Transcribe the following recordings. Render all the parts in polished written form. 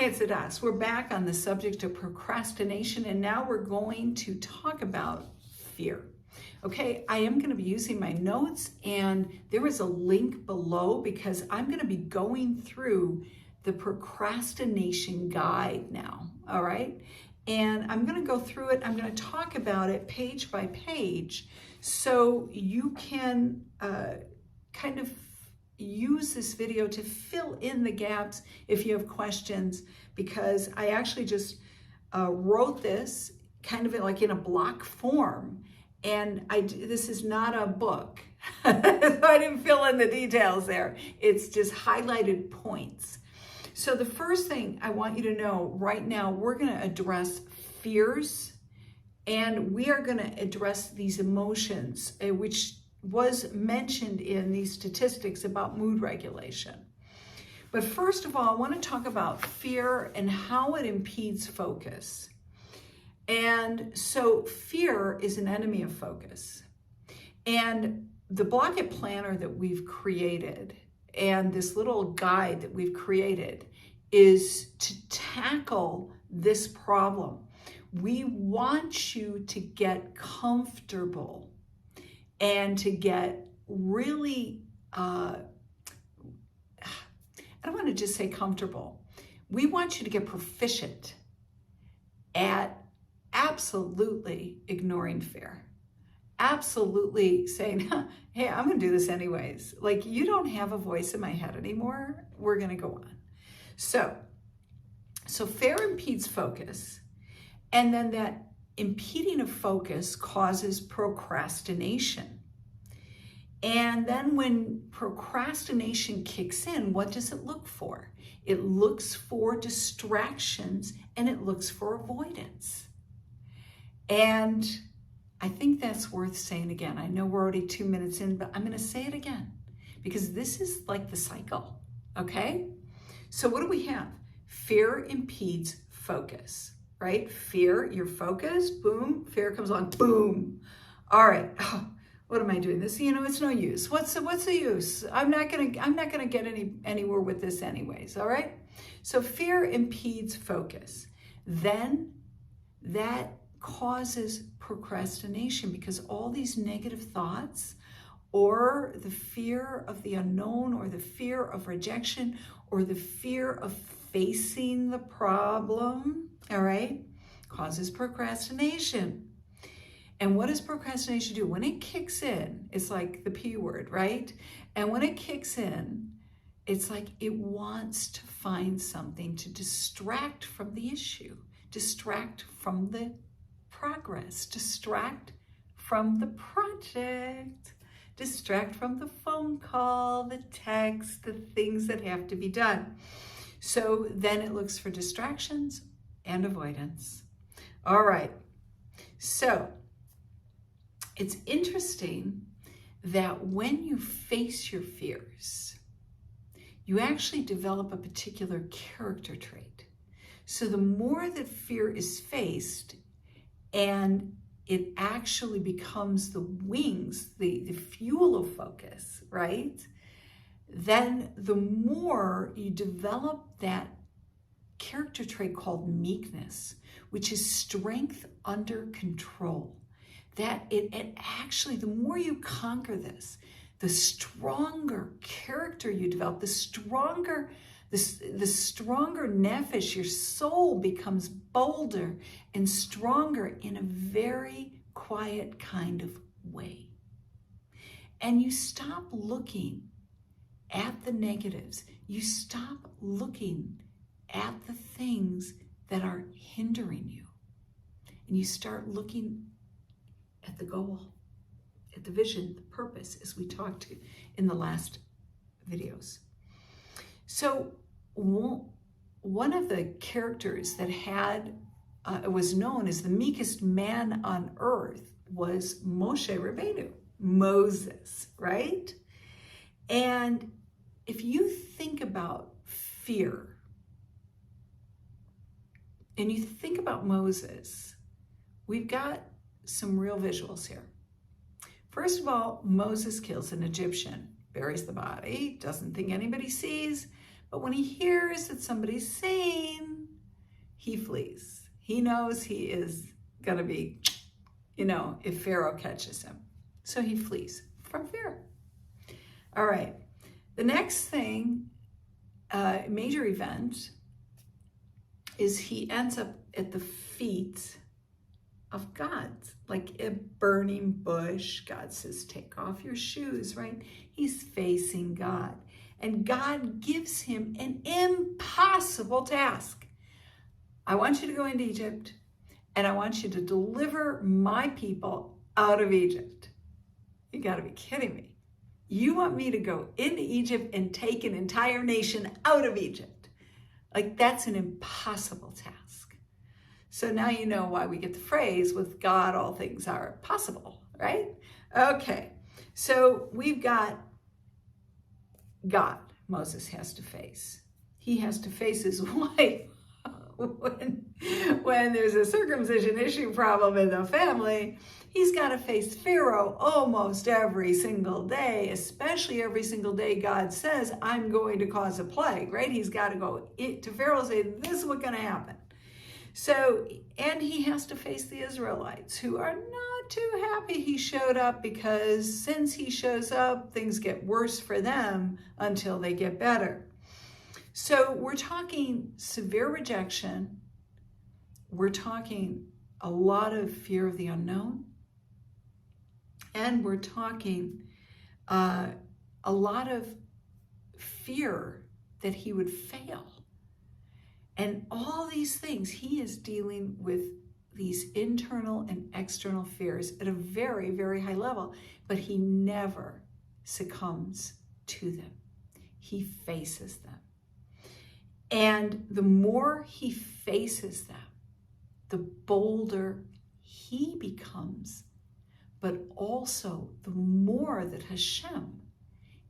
Hey, it's us. We're back on the subject of procrastination, and now we're going to talk about fear. Okay, I am going to be using my notes, and there is a link below because I'm going to be going through the procrastination guide now, all right? And I'm going to go through it. I'm going to talk about it page by page so you can kind of use this video to fill in the gaps if you have questions, because I actually just wrote this kind of like in a block form, and this is not a book. I didn't fill in the details there. It's just highlighted points. So the first thing I want you to know right now, we're going to address fears, and we are going to address these emotions, which was mentioned in these statistics about mood regulation. But first of all, I want to talk about fear and how it impedes focus. And so fear is an enemy of focus. And the Blockit planner that we've created and this little guide that we've created is to tackle this problem. We want you to get comfortable and to get really, I don't want to just say comfortable. We want you to get proficient at absolutely ignoring fear. Absolutely saying, hey, I'm going to do this anyways. Like, you don't have a voice in my head anymore. We're going to go on. So fear impedes focus. And then that impeding of focus causes procrastination. And then when procrastination kicks in, what does it look for? It looks for distractions and it looks for avoidance. And I think that's worth saying again. I know we're already 2 minutes in, but I'm going to say it again because this is like the cycle, okay? So what do we have? Fear impedes focus. Right? Fear, you're focused, boom, fear comes on, boom. All right, what am I doing? This, it's no use. What's the use? I'm not gonna get anywhere with this anyways, all right? So fear impedes focus. Then that causes procrastination because all these negative thoughts or the fear of the unknown or the fear of rejection or the fear of facing the problem, all right, causes procrastination. And what does procrastination do? When it kicks in, it's like the P word, right? And when it kicks in, it's like it wants to find something to distract from the issue, distract from the progress, distract from the project, distract from the phone call, the text, the things that have to be done. So then it looks for distractions and avoidance. All right. So it's interesting that when you face your fears, you actually develop a particular character trait. So the more that fear is faced and it actually becomes the wings, the fuel of focus, right? Then the more you develop that character trait called meekness, which is strength under control. That it actually, the more you conquer this, the stronger character you develop, the stronger nefesh, your soul becomes bolder and stronger in a very quiet kind of way. And you stop looking at the negatives. You stop looking at the things that are hindering you. And you start looking at the goal, at the vision, the purpose, as we talked to in the last videos. So one of the characters that was known as the meekest man on earth was Moshe Rabbeinu, Moses, right? And if you think about fear, and you think about Moses, we've got some real visuals here. First of all, Moses kills an Egyptian, buries the body, doesn't think anybody sees, But when he hears that somebody's seen, he flees. He knows he is going to be, if Pharaoh catches him. So he flees from fear. All right. The next thing, major event, is he ends up at the feet of God, like a burning bush. God says, take off your shoes, right? He's facing God. And God gives him an impossible task. I want you to go into Egypt, and I want you to deliver my people out of Egypt. You got to be kidding me. You want me to go into Egypt and take an entire nation out of Egypt? Like, that's an impossible task. So now you know why we get the phrase, with God, all things are possible, right? Okay, so we've got God Moses has to face. He has to face his wife when there's a circumcision issue problem in the family. He's got to face Pharaoh almost every single day, especially every single day God says, I'm going to cause a plague, right? He's got to go to Pharaoh and say, this is what's going to happen. So, and he has to face the Israelites, who are not too happy he showed up, because since he shows up, things get worse for them until they get better. So we're talking severe rejection. We're talking a lot of fear of the unknown. And we're talking a lot of fear that he would fail. And all these things, he is dealing with these internal and external fears at a very, very high level, but he never succumbs to them. He faces them. And the more he faces them, the bolder he becomes, but also the more that Hashem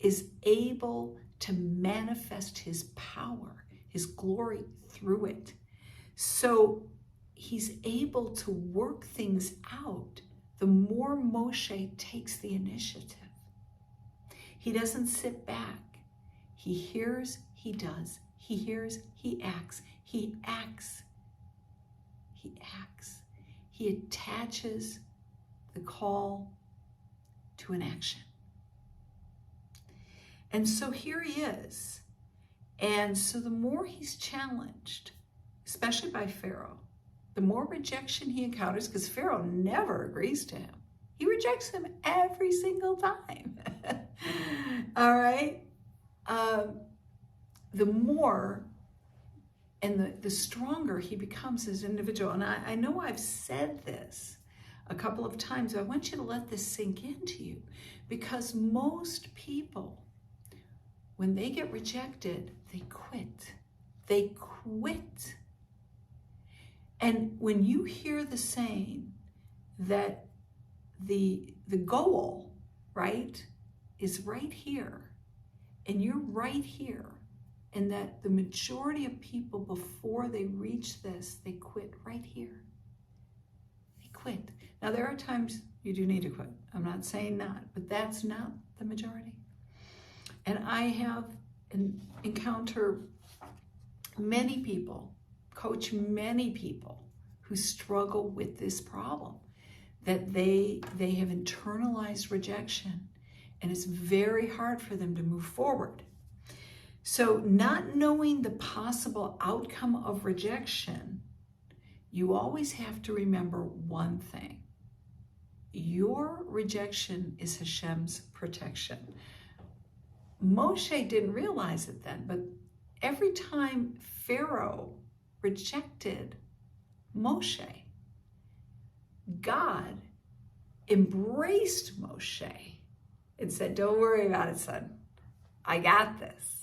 is able to manifest his power, his glory through it. So he's able to work things out the more Moshe takes the initiative. He doesn't sit back. He hears, he does. He hears, he acts. He acts. He acts. He attaches the call to an action. And so here he is. And so the more he's challenged, especially by Pharaoh, the more rejection he encounters, because Pharaoh never agrees to him. He rejects him every single time. All right? The more and the stronger he becomes as an individual. And I know I've said this a couple of times, but I want you to let this sink into you, because most people, when they get rejected, they quit. They quit. And when you hear the saying that the goal, right, is right here, and you're right here, and that the majority of people, before they reach this, they quit right here. They quit. Now, there are times you do need to quit. I'm not saying not, but that's not the majority. And I have encountered many people, coach many people who struggle with this problem, that they have internalized rejection, and it's very hard for them to move forward. So not knowing the possible outcome of rejection, you always have to remember one thing. Your rejection is Hashem's protection. Moshe didn't realize it then, but every time Pharaoh rejected Moshe, God embraced Moshe and said, don't worry about it, son. I got this.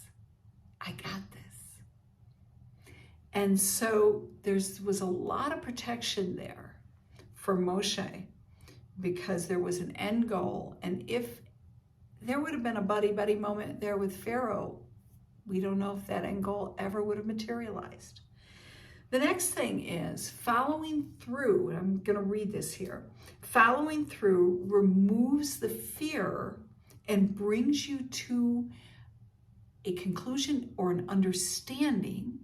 I got this. And so there was a lot of protection there for Moshe, because there was an end goal. And if there would have been a buddy-buddy moment there with Pharaoh, we don't know if that end goal ever would have materialized. The next thing is following through. And I'm going to read this here. Following through removes the fear and brings you to a conclusion or an understanding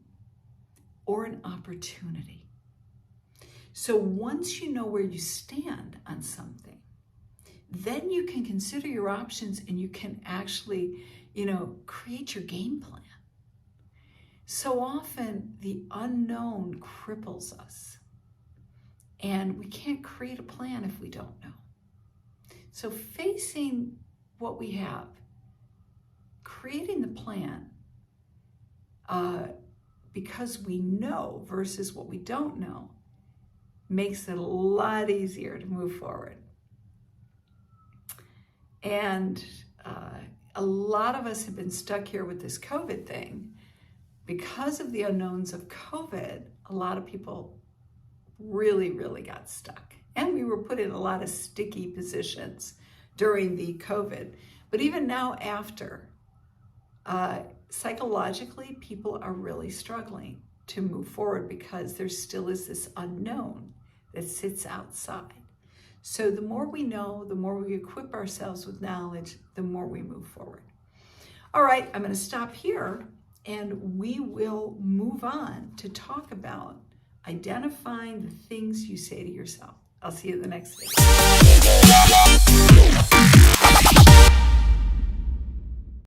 or an opportunity. So once you know where you stand on something, then you can consider your options and you can actually, create your game plan. So often the unknown cripples us, and we can't create a plan if we don't know. So facing what we have, creating the plan, because we know versus what we don't know, makes it a lot easier to move forward. And a lot of us have been stuck here with this COVID thing. Because of the unknowns of COVID, a lot of people really, really got stuck. And we were put in a lot of sticky positions during the COVID. But even now after, psychologically, people are really struggling to move forward because there still is this unknown that sits outside. So the more we know, the more we equip ourselves with knowledge, the more we move forward. All right, I'm going to stop here and we will move on to talk about identifying the things you say to yourself. I'll see you in the next video.